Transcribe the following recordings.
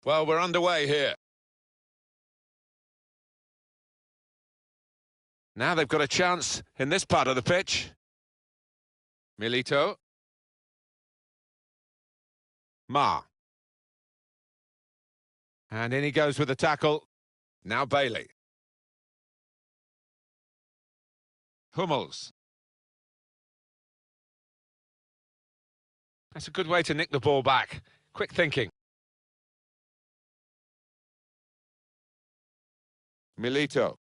Well, we're underway here. Now they've got a chance in this part of the pitch. Milito. Ma. And in he goes with the tackle. Now Bailey. Hummels. That's a good way to nick the ball back. Quick thinking. Milito.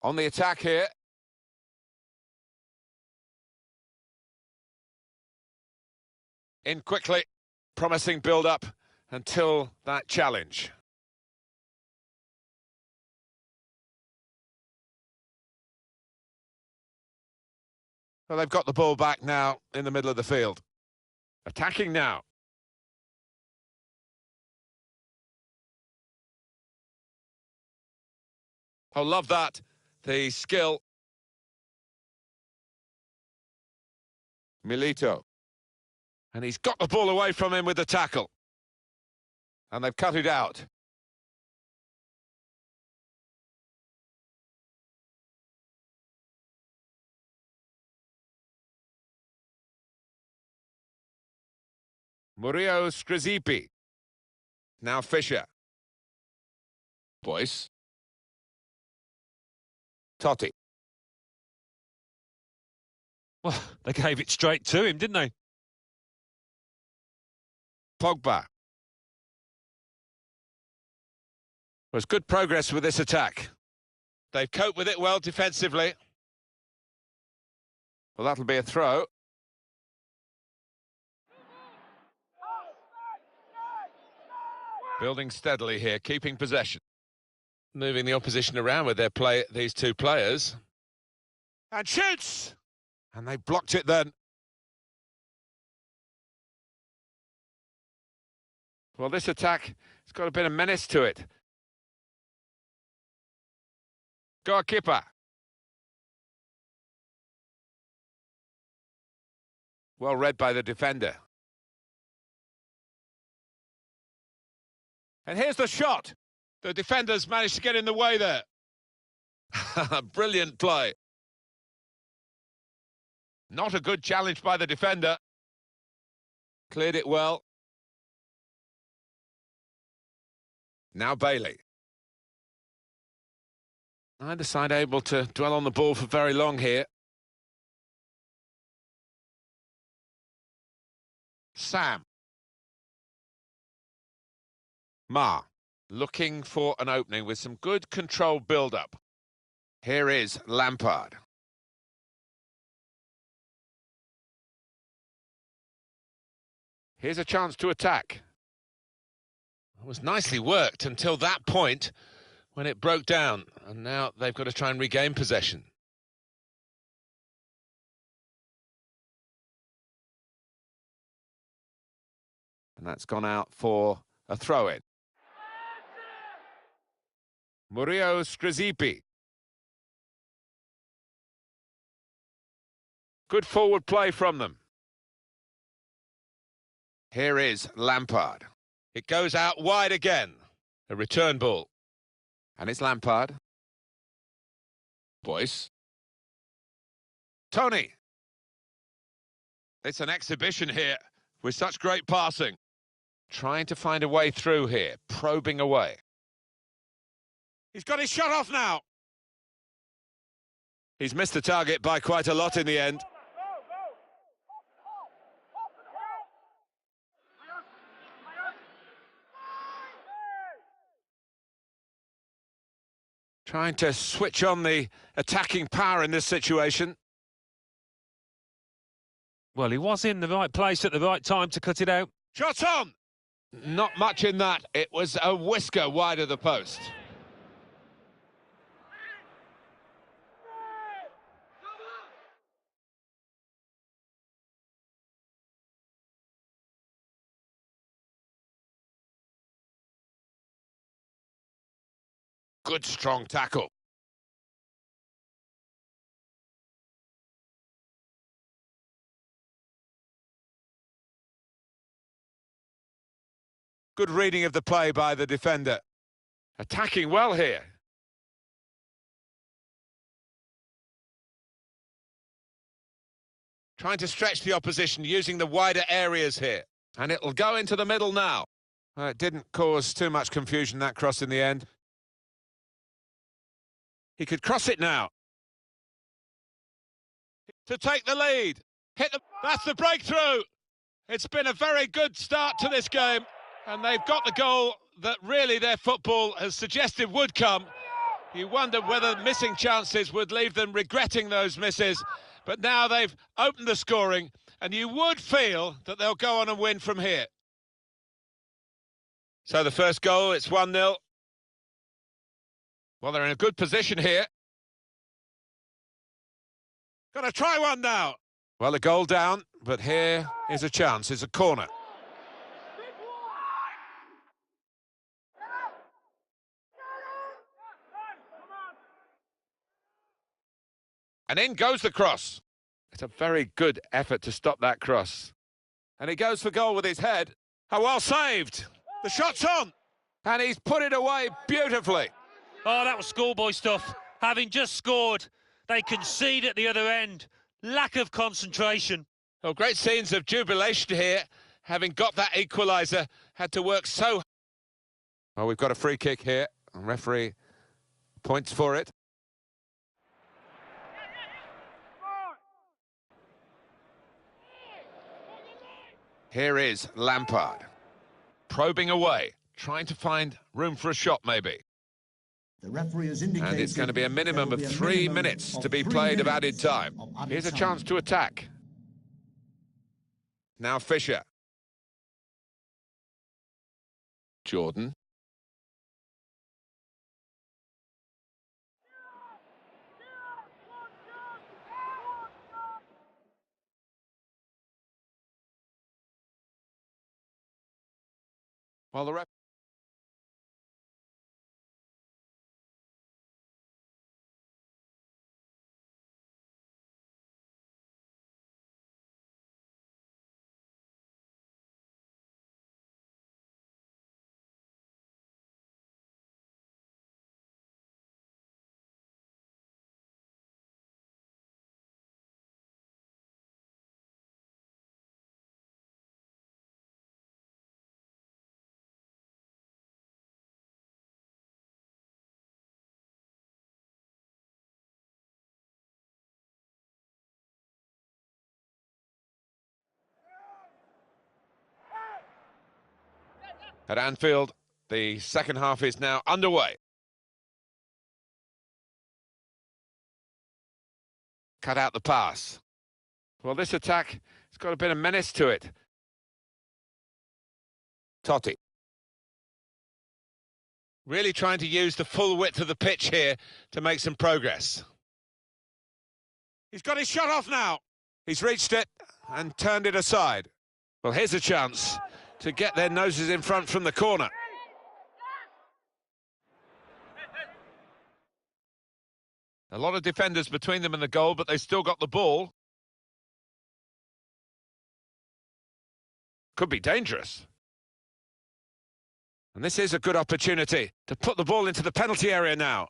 On the attack here. In quickly. Promising build-up until that challenge. Well, they've got the ball back now in the middle of the field. Attacking now. Oh, love that. The skill. Milito. And he's got the ball away from him with the tackle. And they've cut it out. Murillo Skrizipi. Now Fisher. Boyce. Totti. Well, they gave it straight to him, didn't they? Pogba. Was good progress with this attack. They've coped with it well defensively. Well, that'll be a throw. Building steadily here, keeping possession. Moving the opposition around with these two players. And shoots! And they blocked it then. Well, this attack has got a bit of menace to it. Goalkeeper. Well read by the defender. And here's the shot. The defenders managed to get in the way there. Brilliant play. Not a good challenge by the defender. Cleared it well. Now Bailey. Neither side able to dwell on the ball for very long here. Sam. Ma. Looking for an opening with some good controlled build-up. Here is Lampard. Here's a chance to attack. It was nicely worked until that point when it broke down, and now they've got to try and regain possession. And that's gone out for a throw-in. Murillo Skrizipi. Good forward play from them. Here is Lampard. It goes out wide again. A return ball. And it's Lampard. Boyce. Tony. It's an exhibition here with such great passing. Trying to find a way through here, probing away. He's got his shot off now. He's missed the target by quite a lot in the end. Trying to switch on the attacking power in this situation. Well, he was in the right place at the right time to cut it out. Shot on! Not much in that. It was a whisker wide of the post. Good strong tackle. Good reading of the play by the defender. Attacking well here. Trying to stretch the opposition, using the wider areas here. And it'll go into the middle now. It didn't cause too much confusion, that cross in the end. He could cross it now. To take the lead. That's the breakthrough. It's been a very good start to this game. And they've got the goal that really their football has suggested would come. You wonder whether missing chances would leave them regretting those misses. But now they've opened the scoring, and you would feel that they'll go on and win from here. So the first goal, it's 1-0. Well, they're in a good position here. Got to try one now. Well, a goal down, but here is a chance. It's a corner. And in goes the cross. It's a very good effort to stop that cross. And he goes for goal with his head. Oh, well saved. The shot's on. And he's put it away beautifully. Oh, that was schoolboy stuff. Having just scored, they concede at the other end. Lack of concentration. Well, great scenes of jubilation here. Having got that equaliser, had to work so... Well, we've got a free kick here. The referee points for it. Here is Lampard, probing away, trying to find room for a shot, maybe. The referee has indicated, and it's going to be a minimum of 3 minutes to be played of added time. Here's a chance to attack. Now Fisher. Jordan. Well, the ref... At Anfield, the second half is now underway. Cut out the pass. Well, this attack, it's got a bit of menace to it. Totti. Really trying to use the full width of the pitch here to make some progress. He's got his shot off now. He's reached it and turned it aside. Well, here's a chance to get their noses in front from the corner. A lot of defenders between them and the goal, but they've still got the ball. Could be dangerous. And this is a good opportunity to put the ball into the penalty area now.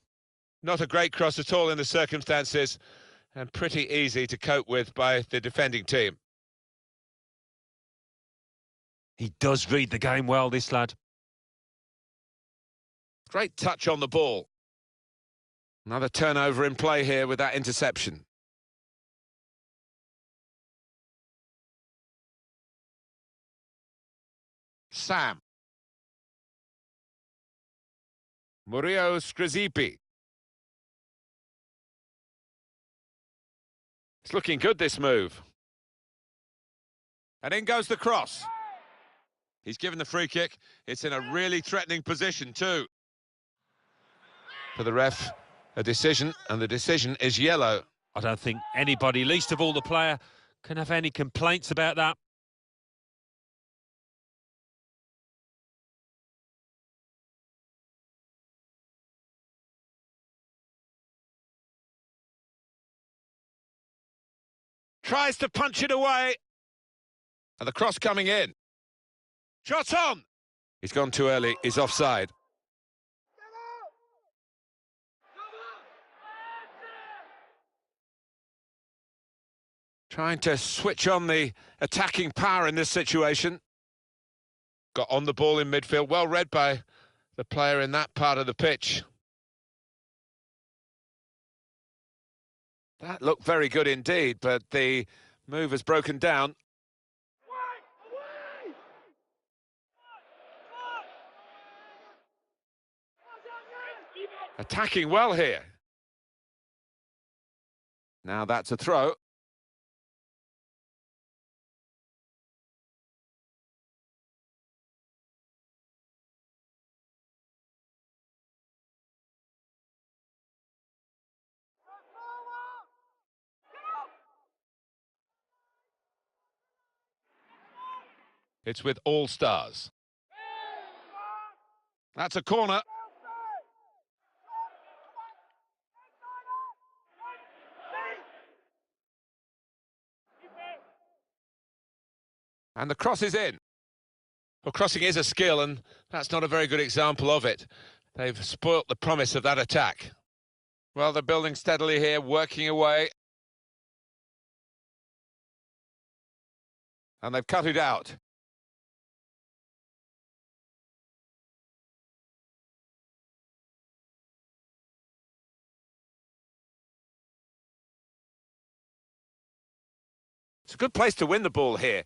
Not a great cross at all in the circumstances, and pretty easy to cope with by the defending team. He does read the game well, this lad. Great touch on the ball. Another turnover in play here with that interception. Sam. Murillo Skrizipi. It's looking good, this move. And in goes the cross. He's given the free kick. It's in a really threatening position too. For the ref, a decision, and the decision is yellow. I don't think anybody, least of all the player, can have any complaints about that. Tries to punch it away. And the cross coming in. Shot on! He's gone too early, he's offside. Trying to switch on the attacking power in this situation. Got on the ball in midfield, well read by the player in that part of the pitch. That looked very good indeed, but the move has broken down. Attacking well here. Now that's a throw. It's with all stars. That's a corner. And the cross is in. Well, crossing is a skill, and that's not a very good example of it. They've spoilt the promise of that attack. Well, they're building steadily here, working away. And they've cut it out. It's a good place to win the ball here.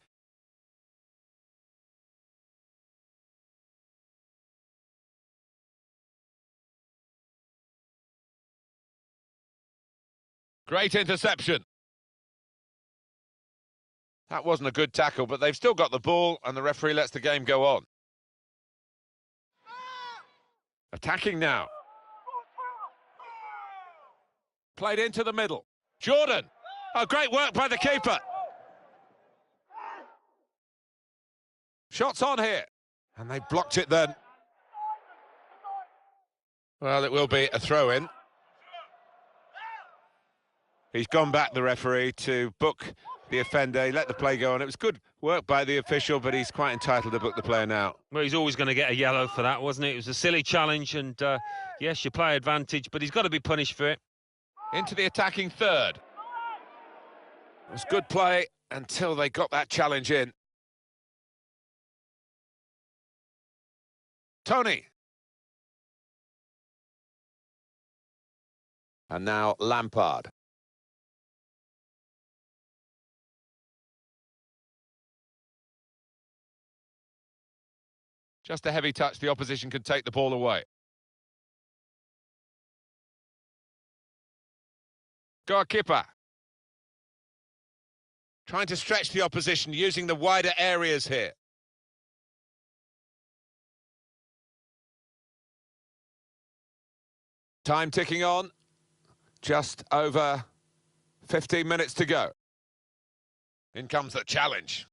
Great interception. That wasn't a good tackle, but they've still got the ball, and the referee lets the game go on. Attacking now. Played into the middle. Jordan. Oh, great work by the keeper. Shots on here. And they blocked it then. Well, it will be a throw-in. He's gone back, the referee, to book the offender. He let the play go on. It was good work by the official, but he's quite entitled to book the player now. Well, he's always going to get a yellow for that, wasn't it? It was a silly challenge, and yes, you play advantage, but he's got to be punished for it. Into the attacking third. It was good play until they got that challenge in. Tony. And now Lampard. Just a heavy touch, the opposition can take the ball away. Goalkeeper. Trying to stretch the opposition, using the wider areas here. Time ticking on. Just over 15 minutes to go. In comes the challenge.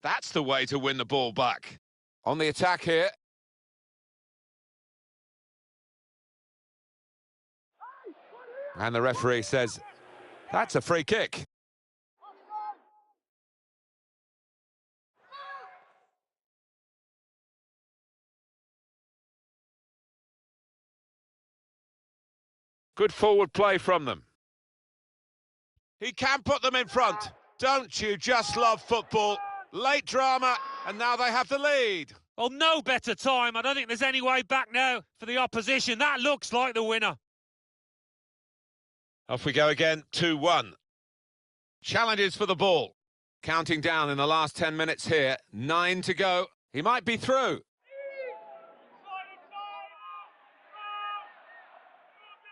That's the way to win the ball back. On the attack here. And the referee says, that's a free kick. Good forward play from them. He can put them in front. Don't you just love football? Late drama, and now they have the lead. Well, no better time. I don't think there's any way back now for the opposition. That looks like the winner. Off we go again, 2-1. Challenges for the ball. Counting down in the last 10 minutes here. 9 to go. He might be through.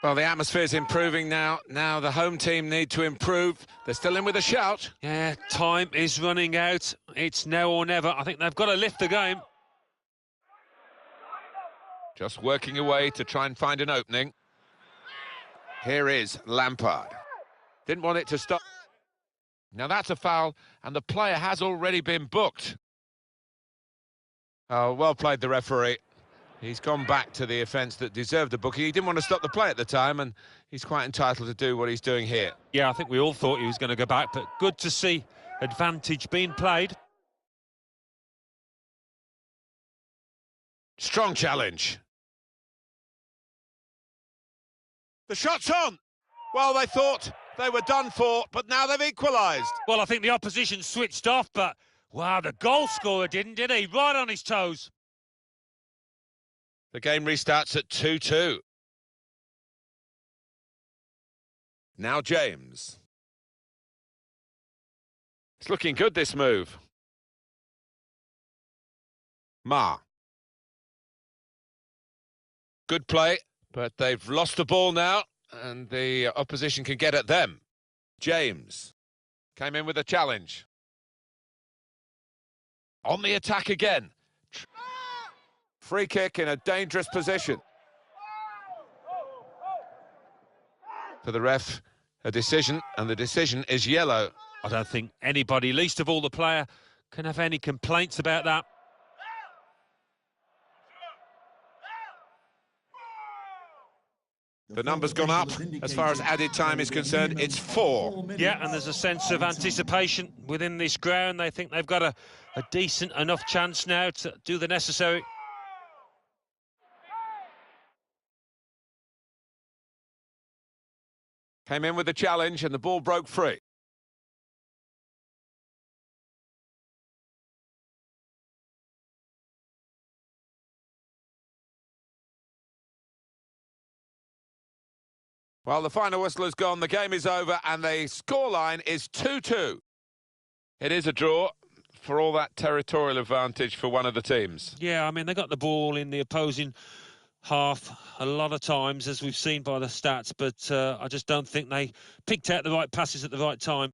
Well, the atmosphere's improving now. Now the home team need to improve. They're still in with a shout. Yeah, time is running out. It's now or never. I think they've got to lift the game. Just working away to try and find an opening. Here is Lampard. Didn't want it to stop. Now that's a foul, and the player has already been booked. Oh, well played, the referee. He's gone back to the offence that deserved the booking. He didn't want to stop the play at the time, and he's quite entitled to do what he's doing here. Yeah, I think we all thought he was going to go back, but good to see advantage being played. Strong challenge. The shot's on. Well, they thought they were done for, but now they've equalised. Well, I think the opposition switched off, but, wow, the goal scorer didn't, did he? Right on his toes. The game restarts at 2-2. Now James. It's looking good, this move. Ma. Good play, but they've lost the ball now, and the opposition can get at them. James came in with a challenge. On the attack again. Free kick in a dangerous position. For the ref, a decision, and the decision is yellow. I don't think anybody, least of all the player, can have any complaints about that. The number's gone up. As far as added time is concerned, it's 4. Yeah, and there's a sense of anticipation within this ground. They think they've got a decent enough chance now to do the necessary. Came in with a challenge and the ball broke free. Well, the final whistle has gone, the game is over, and the scoreline is 2-2. It is a draw for all that territorial advantage for one of the teams. Yeah, I mean, they got the ball in the opposing half a lot of times, as we've seen by the stats, but I just don't think they picked out the right passes at the right time.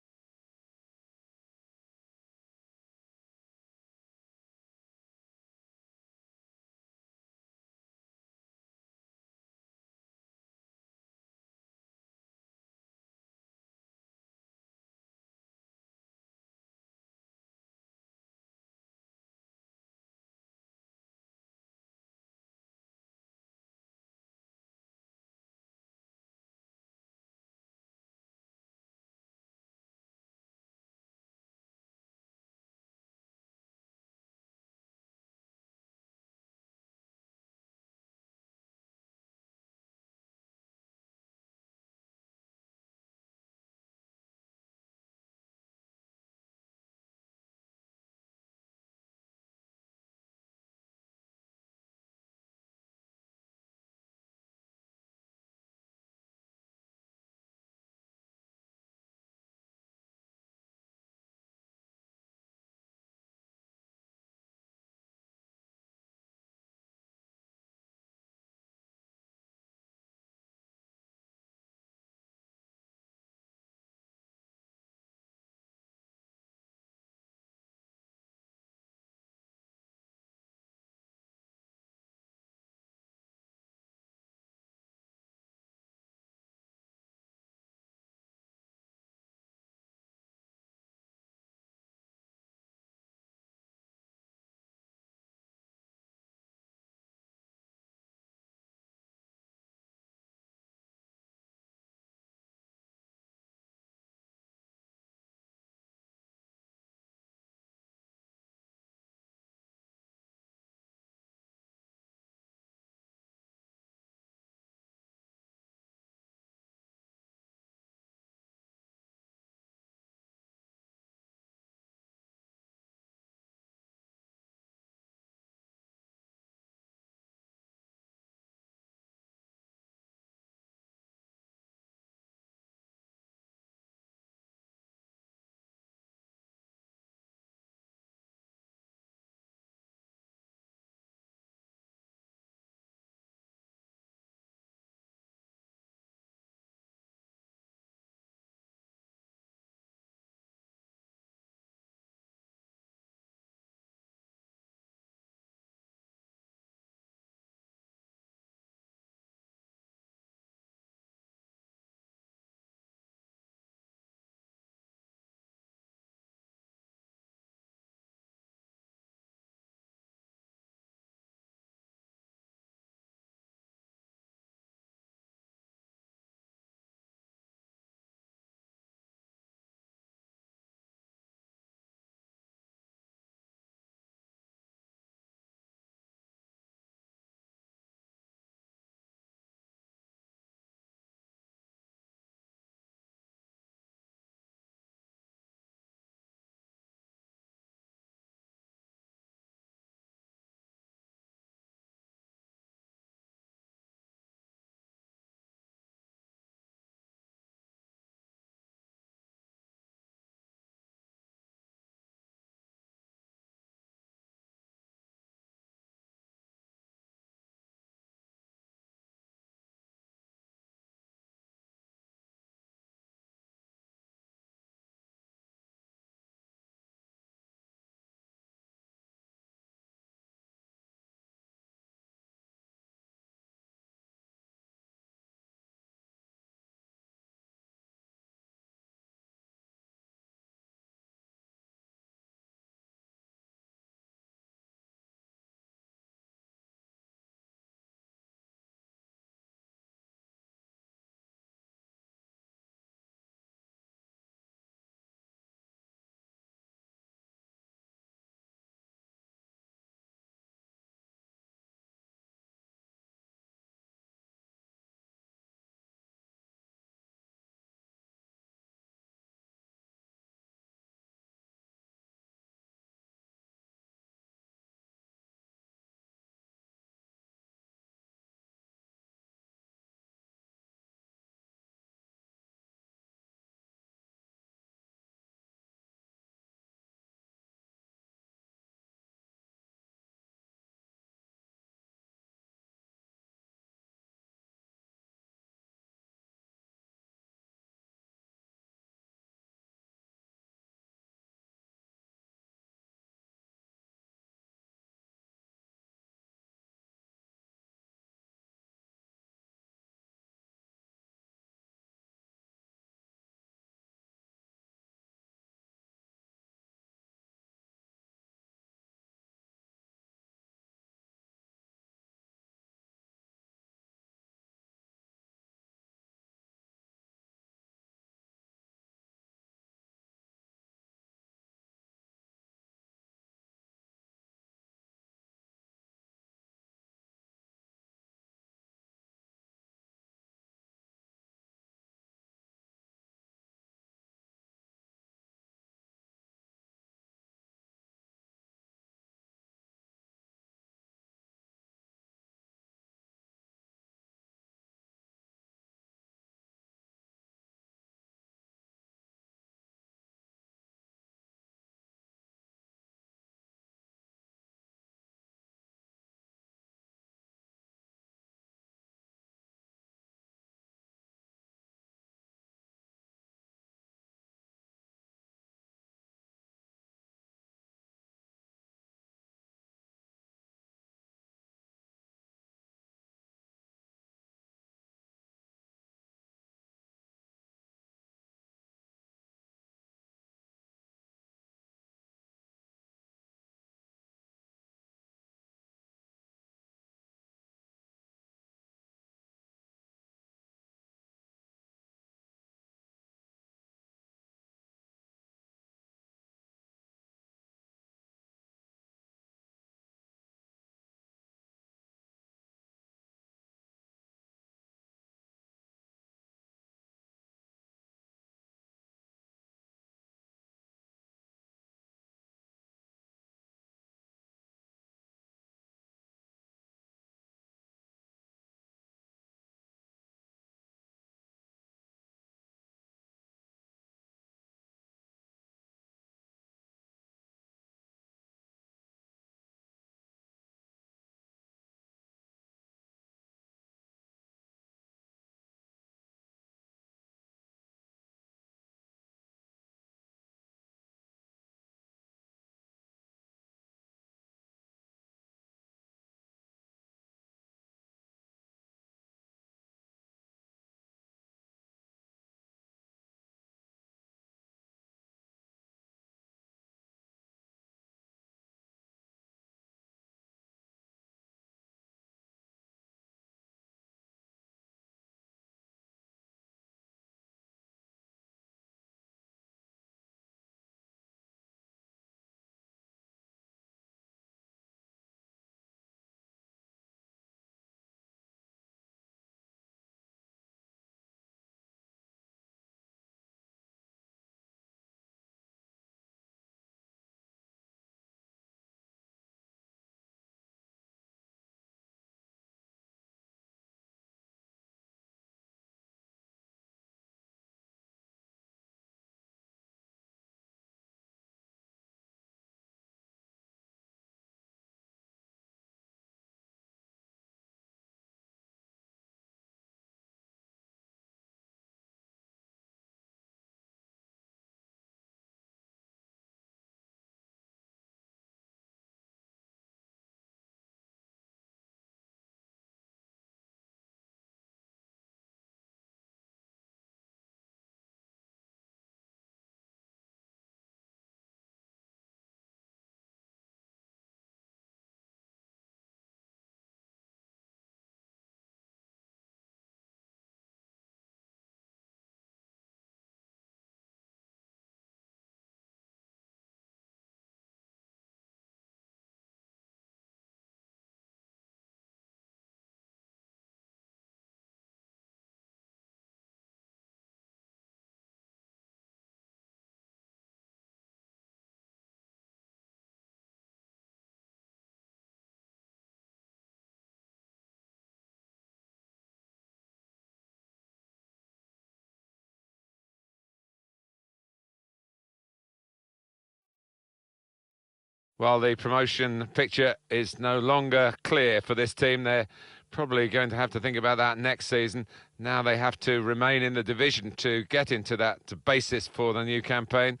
Well, the promotion picture is no longer clear for this team. They're probably going to have to think about that next season. Now they have to remain in the division to get into that basis for the new campaign.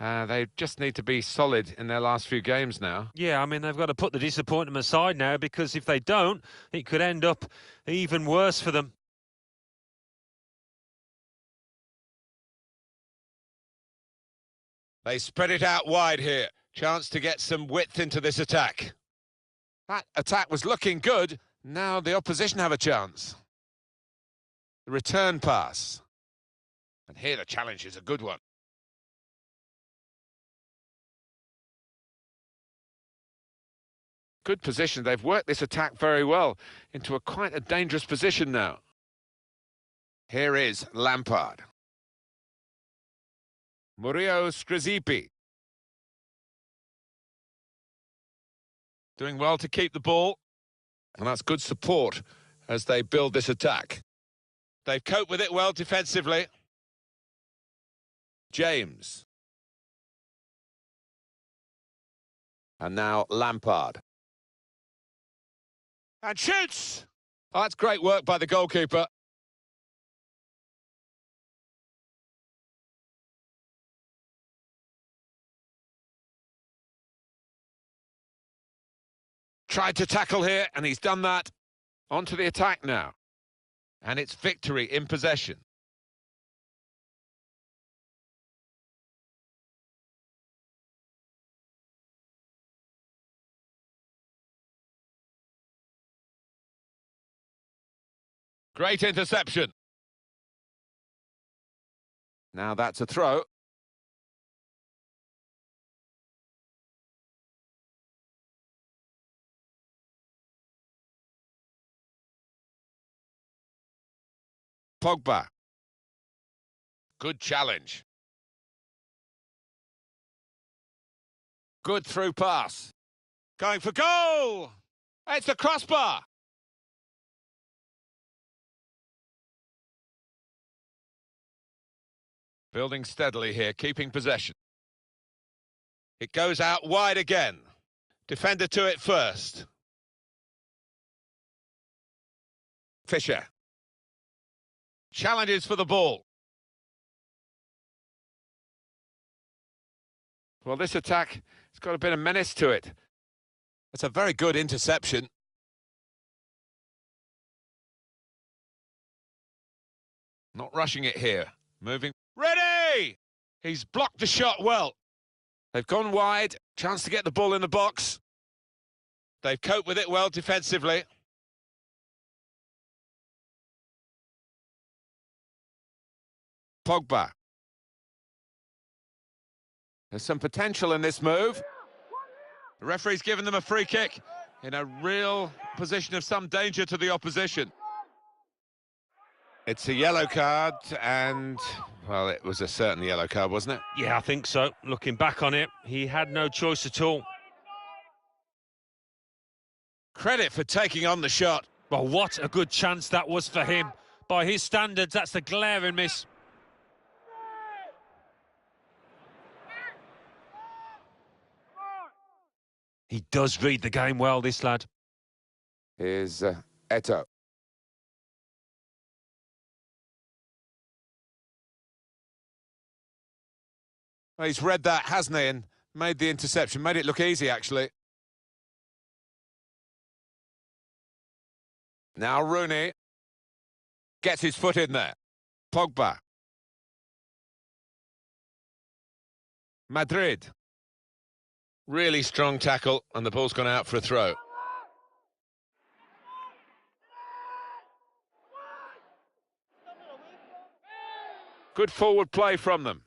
They just need to be solid in their last few games now. Yeah, I mean, they've got to put the disappointment aside now, because if they don't, it could end up even worse for them. They spread it out wide here. Chance to get some width into this attack. That attack was looking good. Now the opposition have a chance. The return pass. And here the challenge is a good one. Good position. They've worked this attack very well into quite a dangerous position now. Here is Lampard. Murillo Skrizipi. Doing well to keep the ball. And that's good support as they build this attack. They've coped with it well defensively. James. And now Lampard. And shoots! Oh, that's great work by the goalkeeper. Tried to tackle here, and he's done that. On to the attack now. And it's victory in possession. Great interception. Now that's a throw. Pogba. Good challenge. Good through pass. Going for goal! It's the crossbar! Building steadily here, keeping possession. It goes out wide again. Defender to it first. Fisher. Challenges for the ball. Well, this attack, it's got a bit of menace to it. It's a very good interception. Not rushing it here. Moving. Ready! He's blocked the shot well. They've gone wide. Chance to get the ball in the box. They've coped with it well defensively. Pogba. There's some potential in this move. The referee's given them a free kick in a real position of some danger to the opposition. It's a yellow card, and, well, it was a certain yellow card, wasn't it? Yeah, I think so. Looking back on it, he had no choice at all. Credit for taking on the shot. Well, what a good chance that was for him. By his standards, that's the glaring miss. He does read the game well, this lad. Here's Eto'o. Well, he's read that, hasn't he, and made the interception. Made it look easy, actually. Now Rooney gets his foot in there. Pogba. Madrid. Really strong tackle, and the ball's gone out for a throw. Good forward play from them.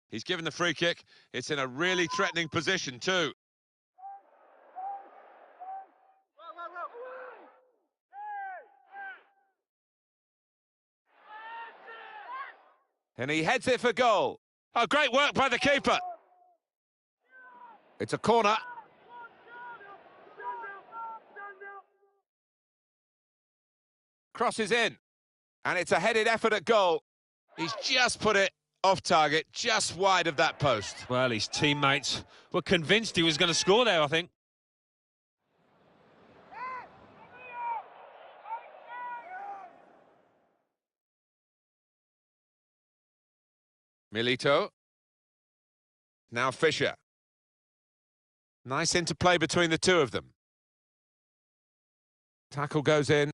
He's given the free kick. It's in a really threatening position too. And he heads it for goal. Oh, great work by the keeper. It's a corner. Crosses in. And it's a headed effort at goal. He's just put it Off target, just wide of that post. Well, his teammates were convinced he was going to score there, I think. Milito. Now Fisher. Nice interplay between the two of them. Tackle goes in.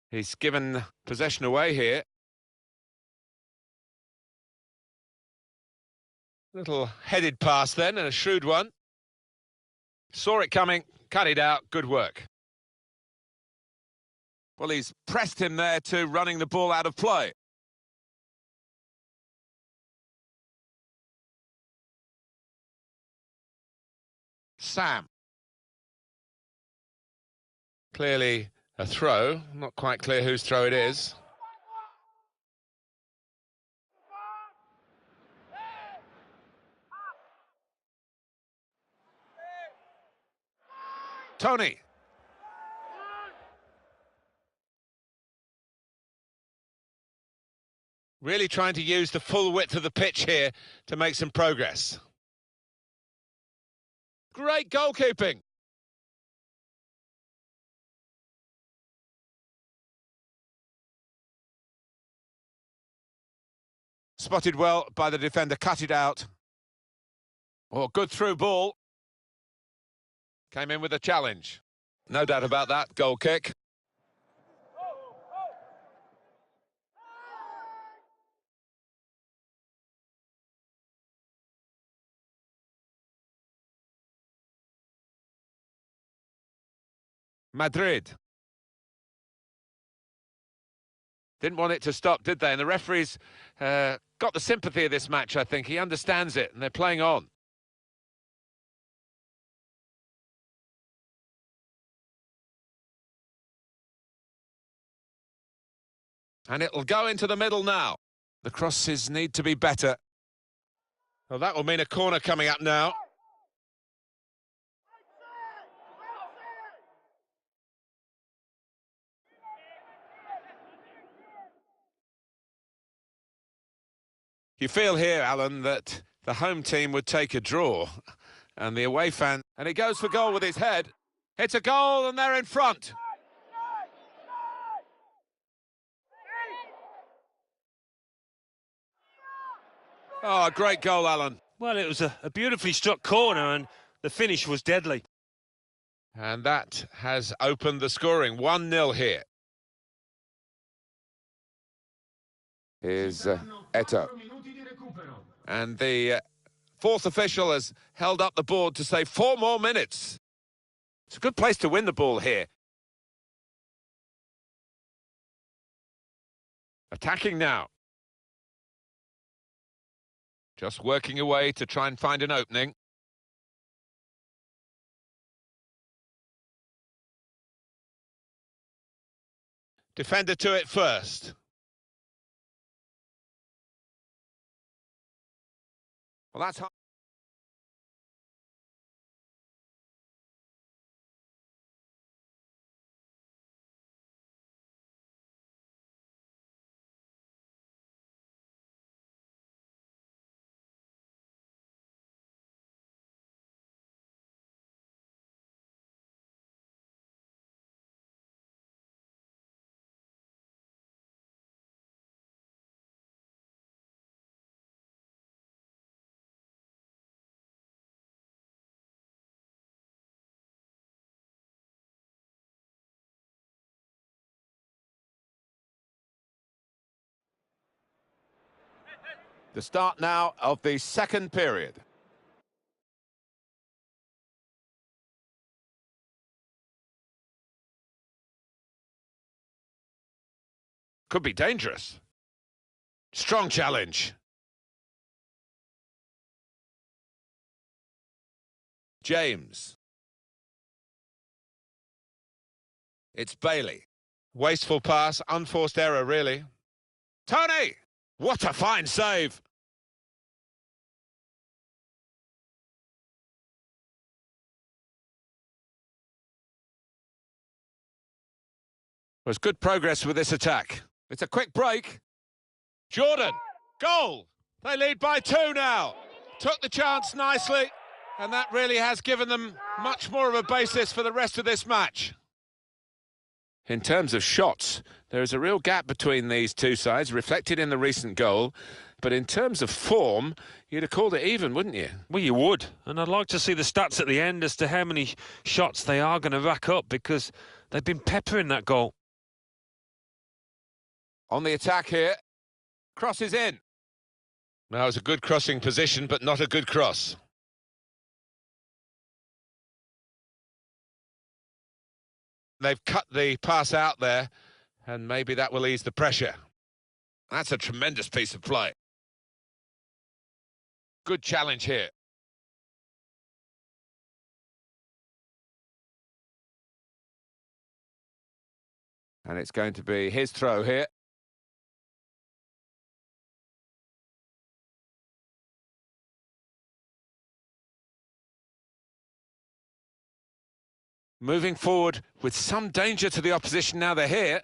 He's given possession away here. Little headed pass then, and a shrewd one. Saw it coming, cut it out, good work. Well, he's pressed him there to running the ball out of play. Sam. Clearly a throw, not quite clear whose throw it is. Tony. Really trying to use the full width of the pitch here to make some progress. Great goalkeeping. Spotted well by the defender, cut it out. Oh, good through ball. Came in with a challenge. No doubt about that, goal kick. Madrid. Didn't want it to stop, did they? And the referee's got the sympathy of this match, I think. He understands it, and they're playing on. And it'll go into the middle now. The crosses need to be better. Well, that will mean a corner coming up now. You feel here, Alan, that the home team would take a draw, and the away fan... And he goes for goal with his head. It's a goal, and they're in front. Oh, a great goal, Alan. Well, it was a beautifully struck corner, and the finish was deadly. And that has opened the scoring. 1-0 here. Is Eto. And the fourth official has held up the board to say 4 more minutes. It's a good place to win the ball here. Attacking now. Just working away to try and find an opening. Defender to it first. Well, that's... The start now of the second period. Could be dangerous. Strong challenge. James. It's Bailey. Wasteful pass, unforced error, really. Tony! What a fine save! Was good progress with this attack. It's a quick break. Jordan! Goal! They lead by 2 now. Took the chance nicely, and that really has given them much more of a basis for the rest of this match. In terms of shots, there is a real gap between these two sides, reflected in the recent goal. But in terms of form, you'd have called it even, wouldn't you? Well, you would. And I'd like to see the stats at the end as to how many shots they are going to rack up, because they've been peppering that goal. On the attack here. Crosses in. Now it's a good crossing position, but not a good cross. They've cut the pass out there, and maybe that will ease the pressure. That's a tremendous piece of play. Good challenge here. And it's going to be his throw here. Moving forward with some danger to the opposition now they're here.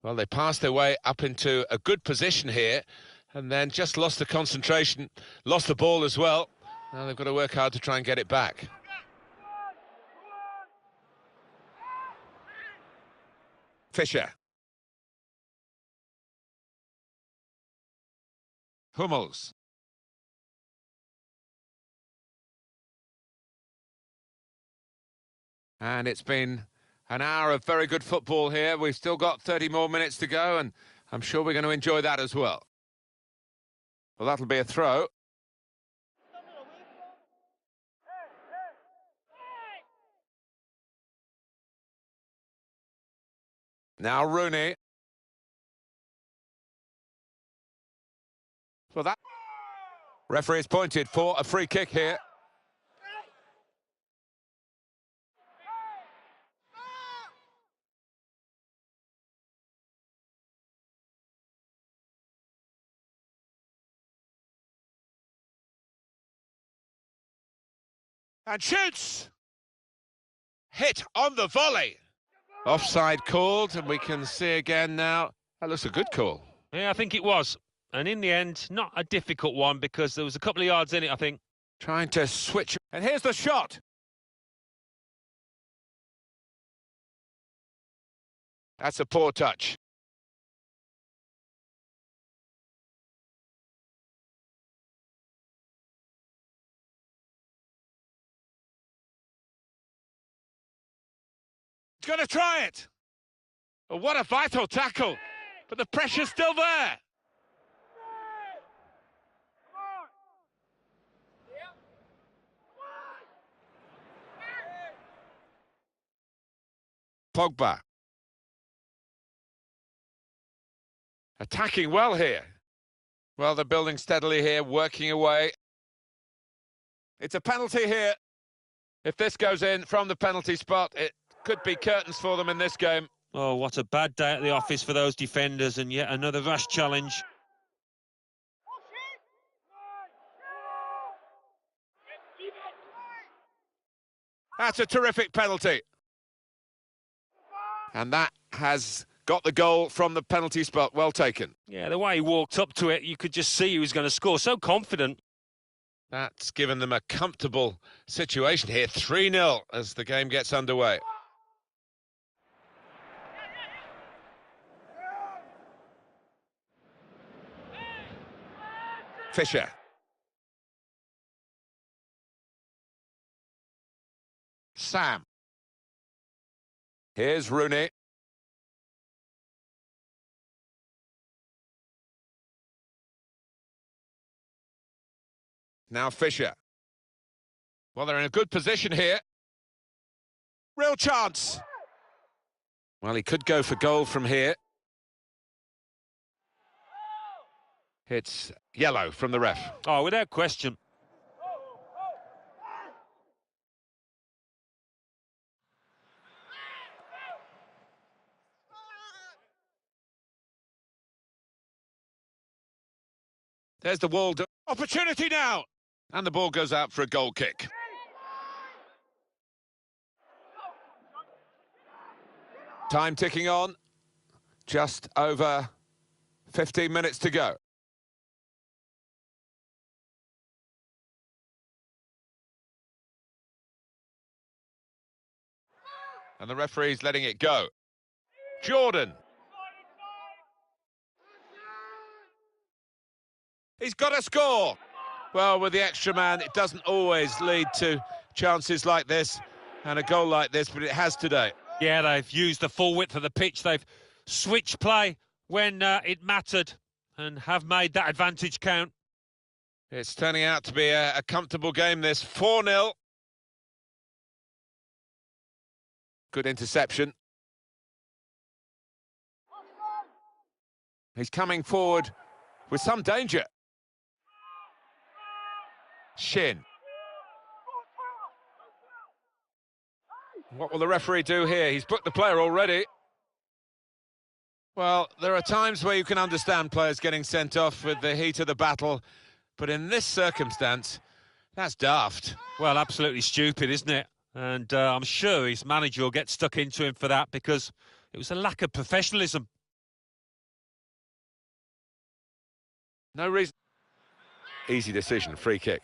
Well, they passed their way up into a good position here and then just lost the concentration, lost the ball as well. Now they've got to work hard to try and get it back. Fischer. Hummels. And it's been an hour of very good football here. We've still got 30 more minutes to go, and I'm sure we're going to enjoy that as well. Well, that'll be a throw. Now Rooney. Well, that referee's pointed for a free kick here. And shoots! Hit on the volley. Offside called, and we can see again now. That looks a good call. Yeah, I think it was. And in the end, not a difficult one, because there was a couple of yards in it, I think. Trying to switch. And here's the shot. That's a poor touch. He's going to try it. Oh, what a vital tackle. But the pressure's still there. Pogba. Attacking well here. Well, they're building steadily here, working away. It's a penalty here. If this goes in from the penalty spot, it could be curtains for them in this game. Oh, what a bad day at the office for those defenders, and yet another rash challenge. That's a terrific penalty. And that has got the goal from the penalty spot. Well taken. Yeah, the way he walked up to it, you could just see he was going to score. So confident. That's given them a comfortable situation here. 3-0 as the game gets underway. Fischer. Sam. Here's Rooney. Now Fischer. Well, they're in a good position here. Real chance. Well, he could go for goal from here. It's yellow from the ref. Oh, without question. There's the wall. Opportunity now. And the ball goes out for a goal kick. Time ticking on. Just over 15 minutes to go. And the referee's letting it go. Jordan. He's got a score. Well, with the extra man, it doesn't always lead to chances like this and a goal like this, but it has today. Yeah, they've used the full width of the pitch. They've switched play when it mattered and have made that advantage count. It's turning out to be a comfortable game, this. 4-0. Good interception. He's coming forward with some danger. Shin. What will the referee do here? He's booked the player already. Well, there are times where you can understand players getting sent off with the heat of the battle, but in this circumstance, that's daft. Well, absolutely stupid, isn't it? And I'm sure his manager will get stuck into him for that because it was a lack of professionalism. No reason. Easy decision, free kick.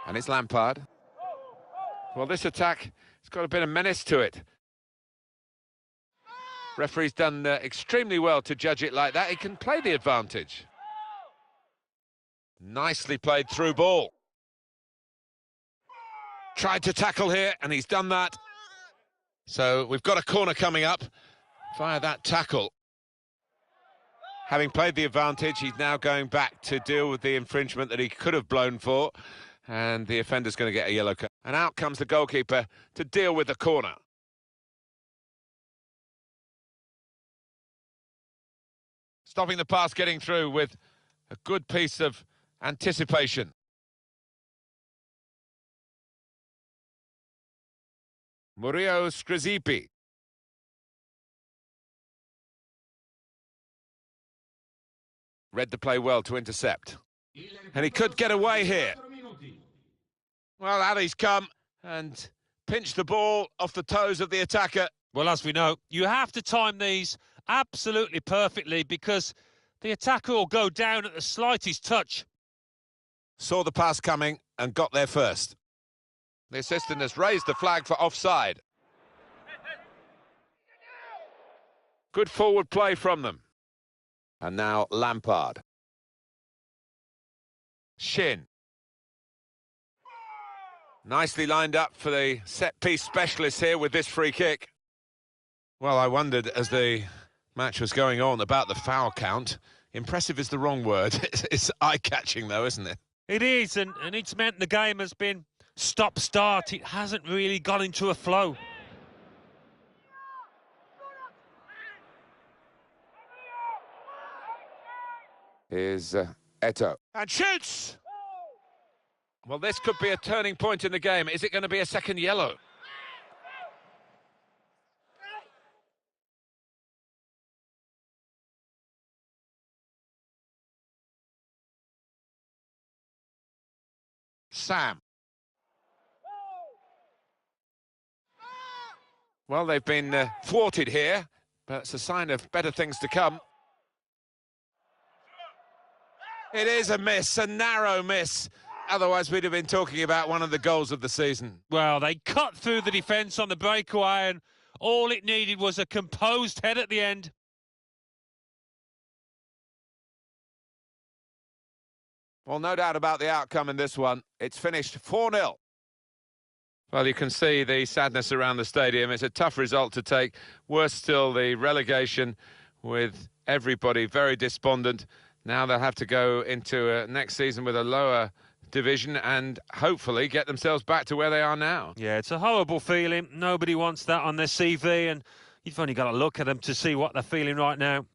And it's Lampard. Well, this attack, it's got a bit of menace to it. Referee's done extremely well to judge it like that. He can play the advantage. Nicely played through ball. Tried to tackle here, and he's done that. So we've got a corner coming up via that tackle. Having played the advantage, he's now going back to deal with the infringement that he could have blown for. And the offender's going to get a yellow card. And out comes the goalkeeper to deal with the corner. Stopping the pass getting through with a good piece of anticipation. Murillo Skrizipi. Read the play well to intercept. And he could get away here. Well, Ali's come and pinched the ball off the toes of the attacker. Well, as we know, you have to time these absolutely perfectly because the attacker will go down at the slightest touch. Saw the pass coming and got there first. The assistant has raised the flag for offside. Good forward play from them. And now Lampard. Shin. Nicely lined up for the set-piece specialist here with this free kick. Well, I wondered as the match was going on about the foul count. Impressive is the wrong word. It's eye-catching, though, isn't it? It is, and it's meant the game has been stop-start. It hasn't really gone into a flow. Here's Eto'o. And shoots! Well, this could be a turning point in the game. Is it going to be a second yellow? Sam. Well, they've been thwarted here, but it's a sign of better things to come. It is a miss, a narrow miss. Otherwise, we'd have been talking about one of the goals of the season. Well, they cut through the defence on the breakaway, and all it needed was a composed head at the end. Well, no doubt about the outcome in this one. It's finished 4-0. Well, you can see the sadness around the stadium. It's a tough result to take. Worse still, the relegation with everybody very despondent. Now they'll have to go into next season with a lower division and hopefully get themselves back to where they are now. Yeah, it's a horrible feeling. Nobody wants that on their CV, and you've only got to look at them to see what they're feeling right now.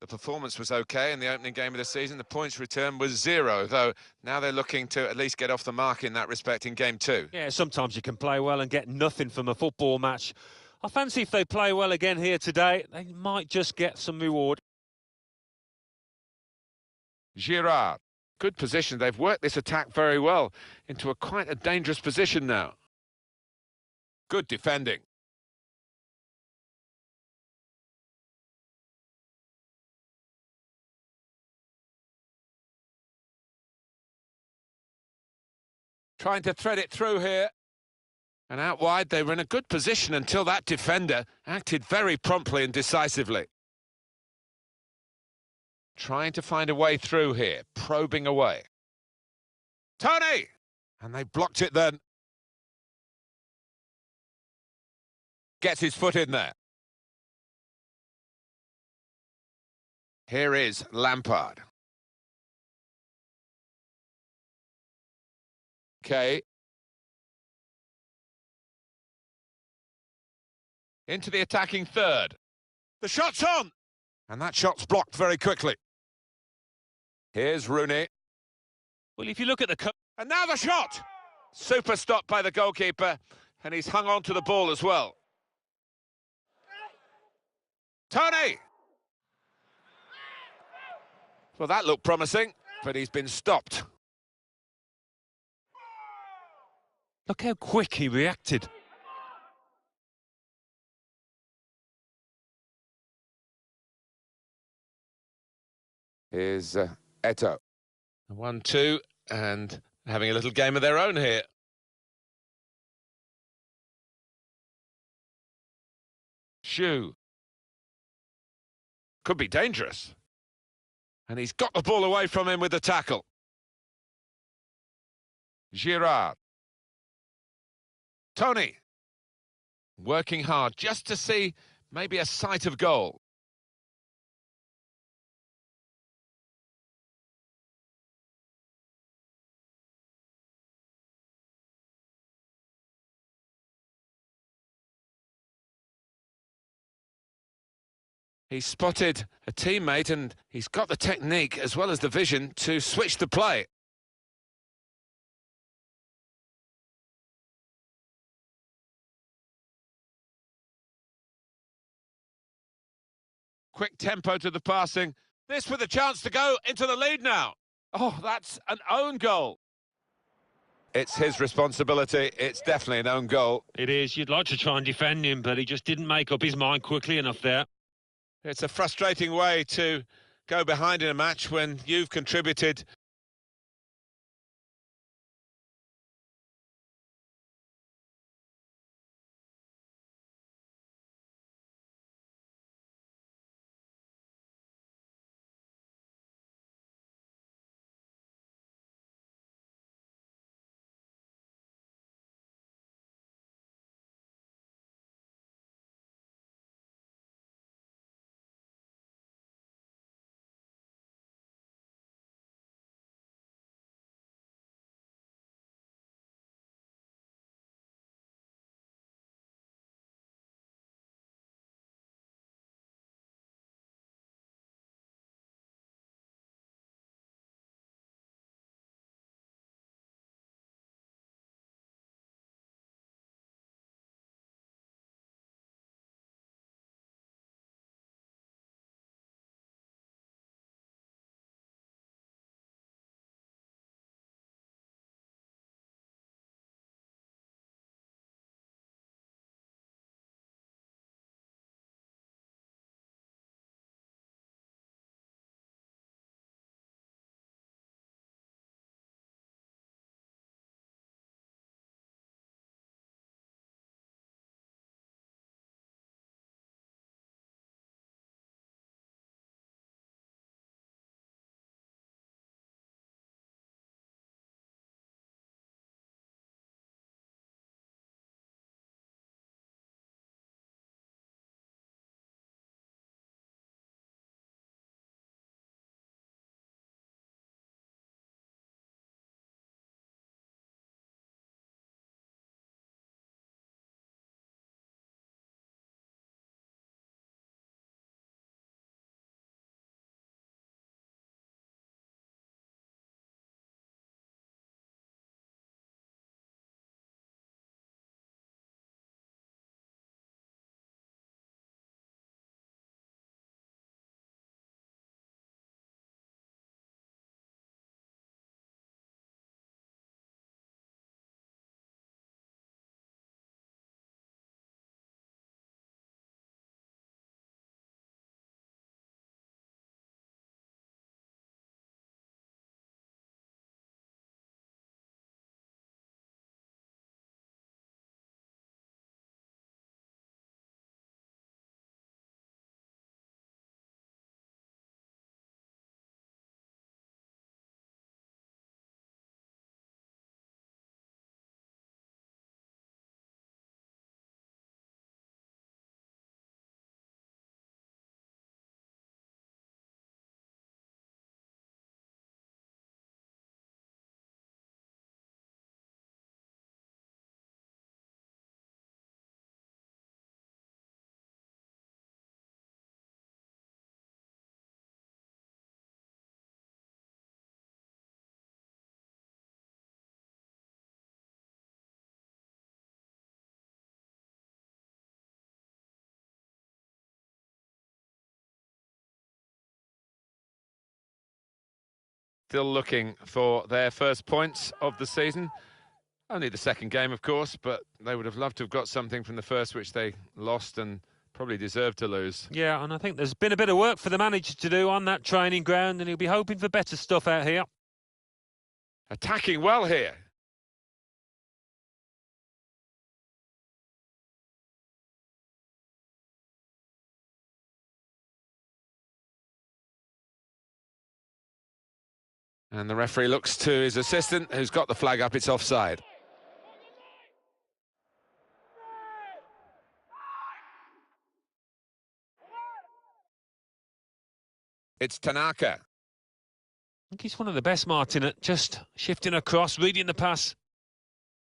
The performance was okay in the opening game of the season. The points return was 0, though now they're looking to at least get off the mark in that respect in game 2. Yeah, sometimes you can play well and get nothing from a football match. I fancy if they play well again here today, they might just get some reward. Girard, good position. They've worked this attack very well into quite a dangerous position now. Good defending. Trying to thread it through here. And out wide, they were in a good position until that defender acted very promptly and decisively. Trying to find a way through here, probing away. Tony! And they blocked it then. Gets his foot in there. Here is Lampard. Okay. Into the attacking third. The shot's on! And that shot's blocked very quickly. Here's Rooney. Well, if you look at the... And now the shot! Super stop by the goalkeeper, and he's hung on to the ball as well. Tony! Well, that looked promising, but he's been stopped. Look how quick he reacted. Here's Eto. 1-2, and having a little game of their own here. Shu. Could be dangerous. And he's got the ball away from him with the tackle. Girard. Tony. Working hard just to see maybe a sight of goal. He spotted a teammate and he's got the technique as well as the vision to switch the play. Quick tempo to the passing. This with a chance to go into the lead now. Oh, that's an own goal. It's his responsibility. It's definitely an own goal. It is. You'd like to try and defend him, but he just didn't make up his mind quickly enough there. It's a frustrating way to go behind in a match when you've contributed Still looking for their first points of the season. Only the second game, of course, but they would have loved to have got something from the first, which they lost and probably deserved to lose. Yeah, and I think there's been a bit of work for the manager to do on that training ground, and he'll be hoping for better stuff out here. Attacking well here. And the referee looks to his assistant, who's got the flag up. It's offside. It's Tanaka. I think he's one of the best, Martin, at just shifting across, reading the pass.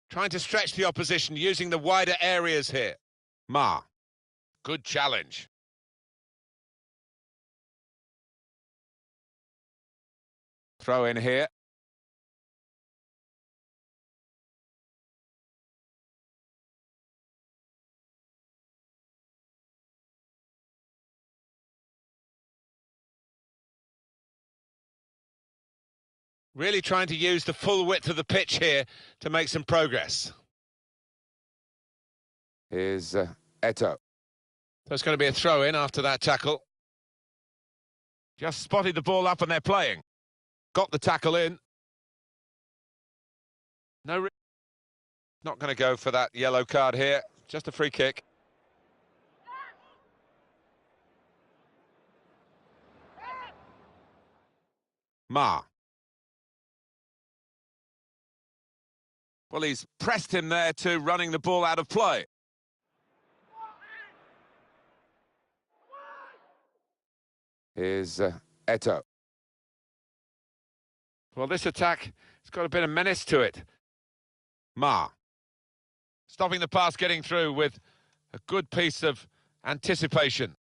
Trying to stretch the opposition, using the wider areas here. Ma. Good challenge. Throw in here. Really trying to use the full width of the pitch here to make some progress. Here's Eto. There's going to be a throw-in after that tackle. Just spotted the ball up and they're playing. Got the tackle in. No, not going to go for that yellow card here. Just a free kick. Ma. Well, he's pressed him there to running the ball out of play. Here's Eto. Well, this attack, it's got a bit of menace to it. Ma. Stopping the pass getting through with a good piece of anticipation.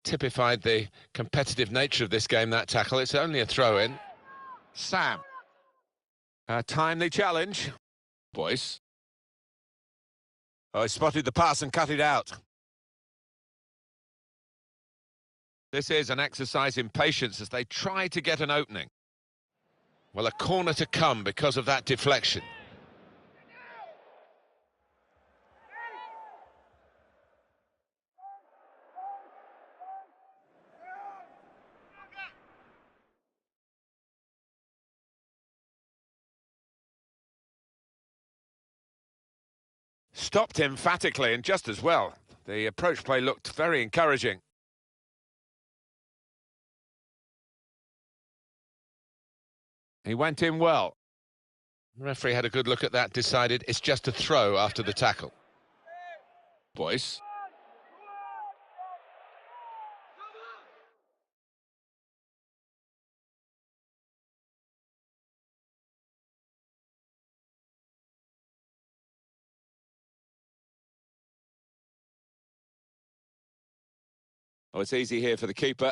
Typified the competitive nature of this game, that tackle. It's only a throw-in. Sam. A timely challenge. Boyce. Oh, he spotted the pass and cut it out. This is an exercise in patience as they try to get an opening. Well, a corner to come because of that deflection. Stopped emphatically and just as well. The approach play looked very encouraging. He went in well. The referee had a good look at that, decided it's just a throw after the tackle. Boyce. Oh, it's easy here for the keeper.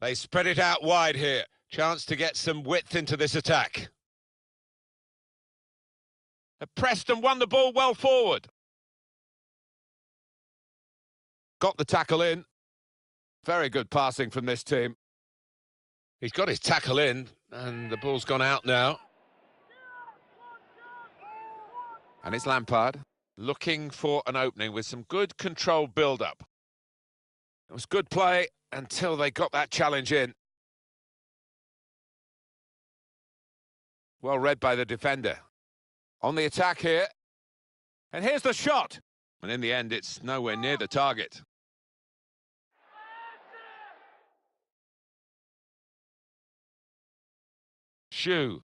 They spread it out wide here. Chance to get some width into this attack. Preston won the ball well forward. Got the tackle in. Very good passing from this team. He's got his tackle in, and the ball's gone out now. And it's Lampard, looking for an opening with some good controlled build-up. It was good play until they got that challenge in. Well read by the defender. On the attack here. And here's the shot. And in the end, it's nowhere near the target. Shoe.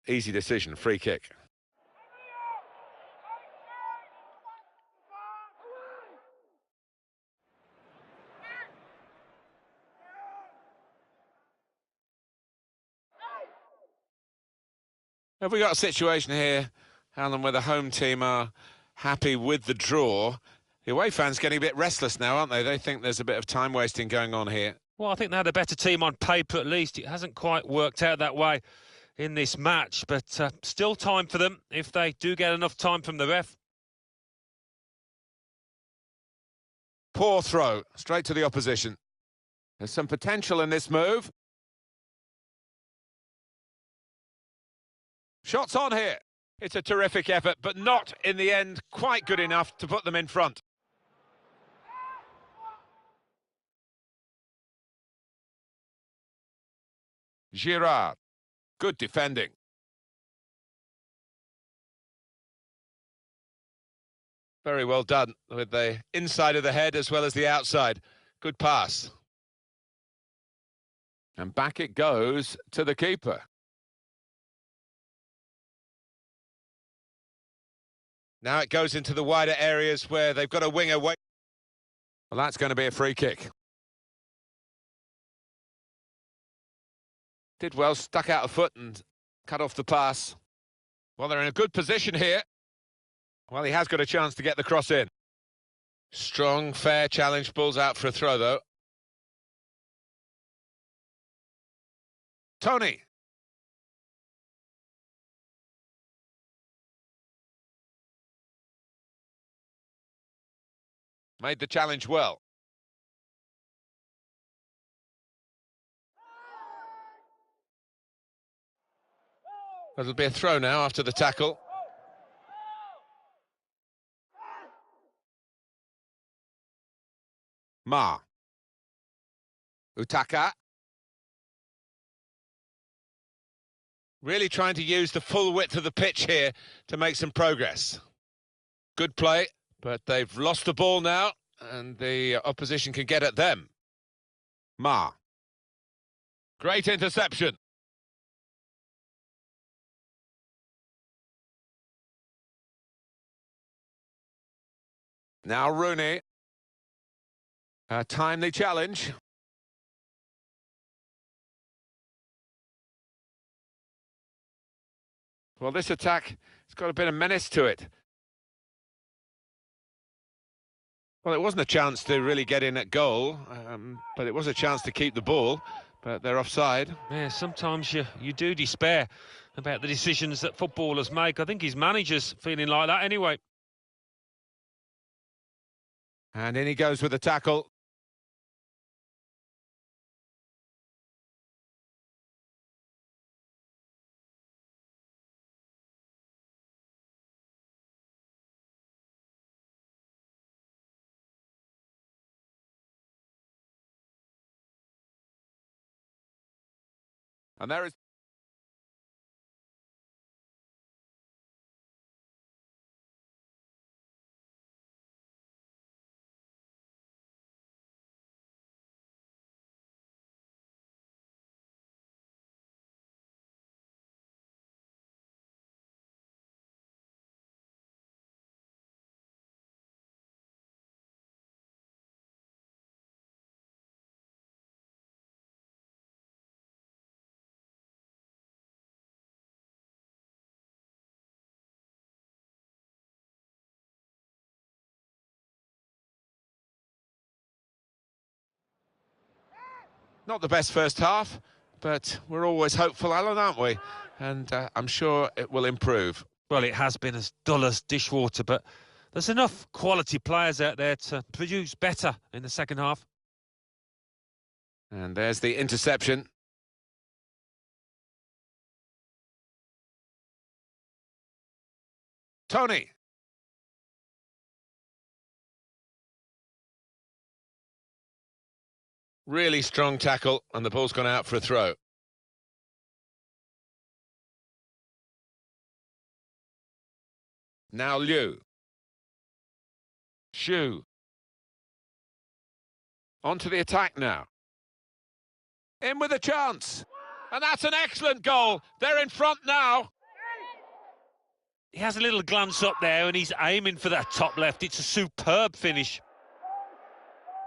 Easy decision, free kick. Have we got a situation here, Alan, where the home team are happy with the draw. The away fans getting a bit restless now, aren't they? They think there's a bit of time wasting going on here. Well, I think they had a better team on paper at least. It hasn't quite worked out that way in this match, but still time for them if they do get enough time from the ref. Poor throw, straight to the opposition. There's some potential in this move. Shots on here. It's a terrific effort, but not, in the end, quite good enough to put them in front. Girard. Good defending. Very well done with the inside of the head as well as the outside. Good pass. And back it goes to the keeper. Now it goes into the wider areas where they've got a winger wait. Well, that's going to be a free kick. Did well, stuck out a foot and cut off the pass. Well, they're in a good position here. Well, he has got a chance to get the cross in. Strong, fair challenge, balls out for a throw, though. Tony. Made the challenge well. It'll be a throw now after the tackle. Ma. Utaka. Really trying to use the full width of the pitch here to make some progress. Good play, but they've lost the ball now, and the opposition can get at them. Ma. Great interception. Now Rooney. A timely challenge. Well, this attack has got a bit of menace to it. Well, it wasn't a chance to really get in at goal, but it was a chance to keep the ball, but they're offside. Yeah, sometimes you do despair about the decisions that footballers make. I think his manager's feeling like that anyway. And in he goes with the tackle. And there is... Not the best first half, but we're always hopeful, Alan, aren't we? And I'm sure it will improve. Well, it has been as dull as dishwater, but there's enough quality players out there to produce better in the second half. And there's the interception. Tony. Really strong tackle, and the ball's gone out for a throw. Now Liu. Shu. On to the attack now. In with a chance. And that's an excellent goal. They're in front now. He has a little glance up there and he's aiming for that top left. It's a superb finish.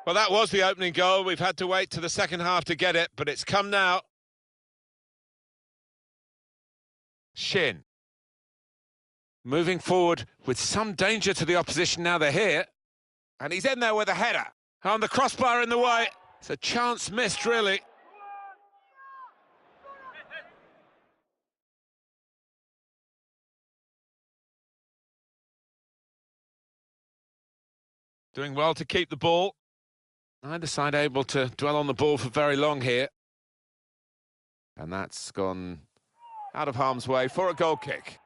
Well, that was the opening goal. We've had to wait to the second half to get it, but it's come now. Shin. Moving forward with some danger to the opposition now they're here. And he's in there with a header. On the crossbar in the way. It's a chance missed, really. Doing well to keep the ball. Neither side able to dwell on the ball for very long here. And that's gone out of harm's way for a goal kick.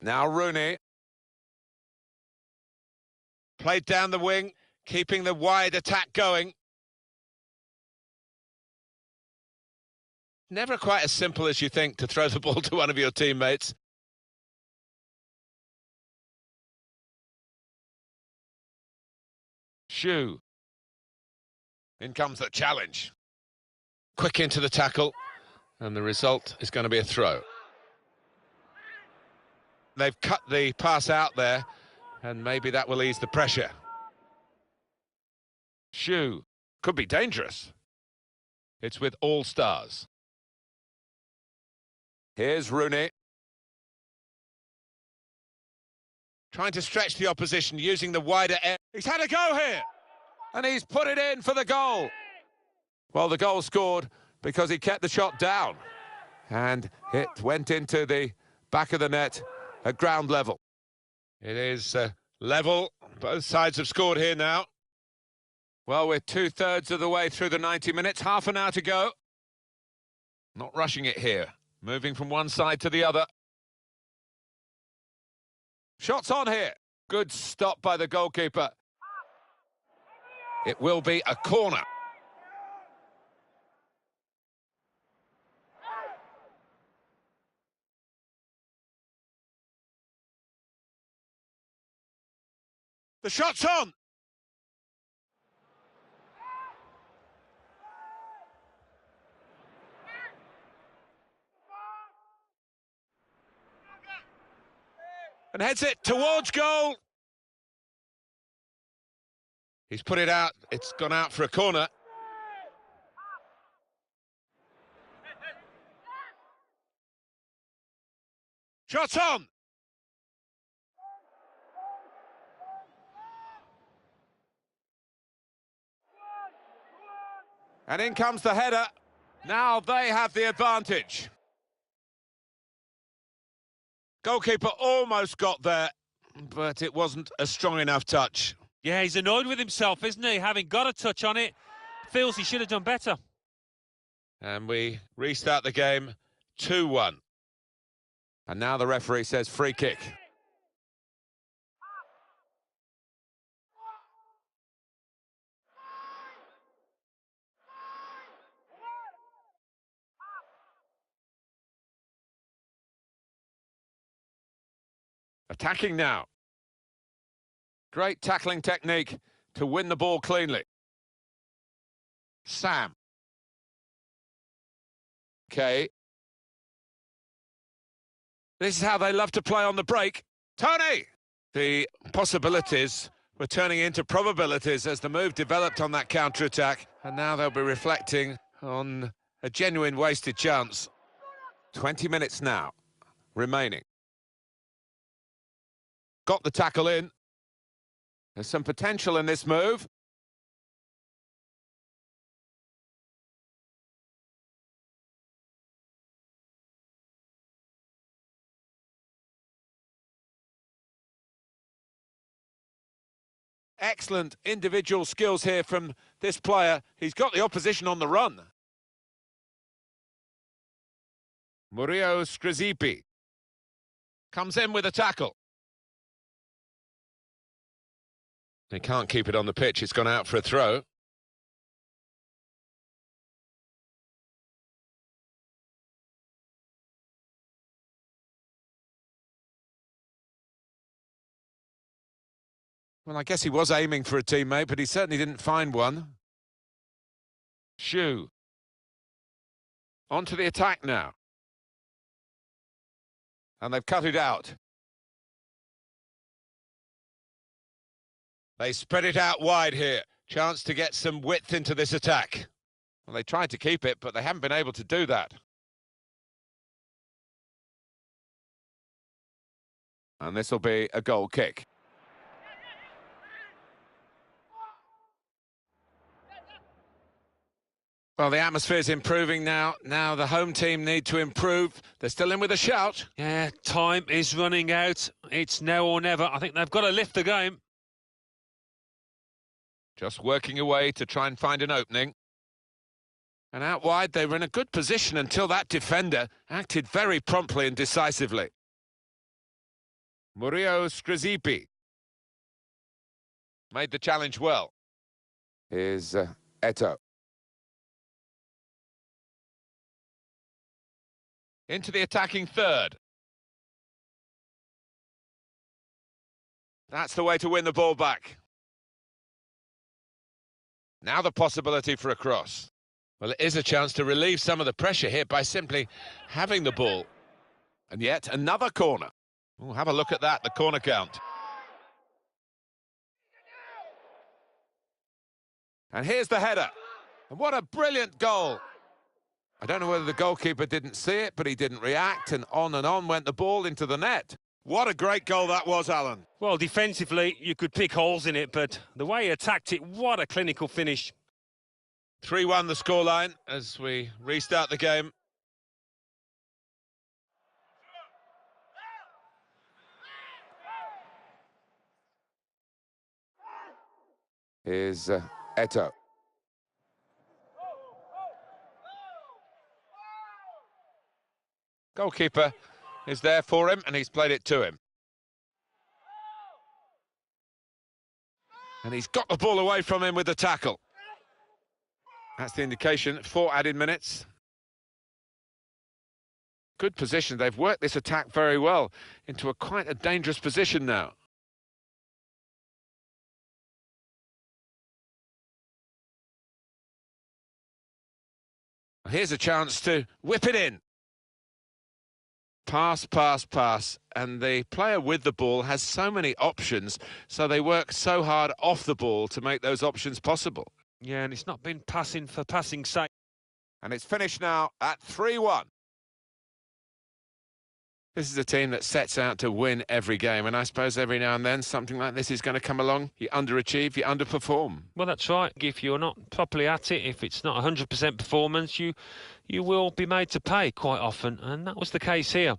Now Rooney. Played down the wing, keeping the wide attack going. Never quite as simple as you think to throw the ball to one of your teammates. Shu. In comes the challenge. Quick into the tackle, and the result is going to be a throw. They've cut the pass out there, and maybe that will ease the pressure. Shu. Could be dangerous. It's with all stars. Here's Rooney. Trying to stretch the opposition, using the wider area. He's had a go here, and he's put it in for the goal. Well, the goal scored because he kept the shot down, and it went into the back of the net at ground level. It is level. Both sides have scored here now. Well, we're 2/3 of the way through the 90 minutes, half an hour to go. Not rushing it here, moving from one side to the other. Shots on here. Good stop by the goalkeeper. It will be a corner. The shot's on. And heads it towards goal. He's put it out. It's gone out for a corner. Shot's on. And in comes the header. Now they have the advantage. Goalkeeper almost got there, but it wasn't a strong enough touch. Yeah, he's annoyed with himself, isn't he? Having got a touch on it, feels he should have done better. And we restart the game 2-1. And now the referee says free kick. Attacking now. Great tackling technique to win the ball cleanly. Sam. Okay. This is how they love to play on the break. Tony! The possibilities were turning into probabilities as the move developed on that counter-attack, and now they'll be reflecting on a genuine wasted chance. 20 minutes now remaining. Got the tackle in. There's some potential in this move. Excellent individual skills here from this player. He's got the opposition on the run. Murillo Skrizipi comes in with a tackle. They can't keep it on the pitch. It's gone out for a throw. Well, I guess he was aiming for a teammate, but he certainly didn't find one. Shu. On to the attack now. And they've cut it out. They spread it out wide here. Chance to get some width into this attack. Well, they tried to keep it, but they haven't been able to do that. And this will be a goal kick. Well, the atmosphere's improving now. Now the home team need to improve. They're still in with a shout. Yeah, time is running out. It's now or never. I think they've got to lift the game. Just working away to try and find an opening. And out wide, they were in a good position until that defender acted very promptly and decisively. Murillo Skrizipi made the challenge well. Here's Eto. Into the attacking third. That's the way to win the ball back. Now the possibility for a cross. Well, it is a chance to relieve some of the pressure here by simply having the ball. And yet another corner. Ooh, have a look at that, the corner count. And here's the header. And what a brilliant goal. I don't know whether the goalkeeper didn't see it, but he didn't react, and on went the ball into the net. What a great goal that was, Alan. Well, defensively, you could pick holes in it, but the way he attacked it, what a clinical finish. 3-1 the scoreline as we restart the game. Here's Eto. Goalkeeper is there for him, and he's played it to him. And he's got the ball away from him with the tackle. That's the indication, 4 added minutes. Good position, they've worked this attack very well into quite a dangerous position now. Here's a chance to whip it in. Pass, pass, pass, and the player with the ball has so many options, so they work so hard off the ball to make those options possible. Yeah, and it's not been passing for passing's sake. And it's finished now at 3-1. This is a team that sets out to win every game, and I suppose every now and then something like this is going to come along. You underachieve, you underperform. Well, that's right. If you're not properly at it, if it's not 100% performance, you will be made to pay quite often, and that was the case here.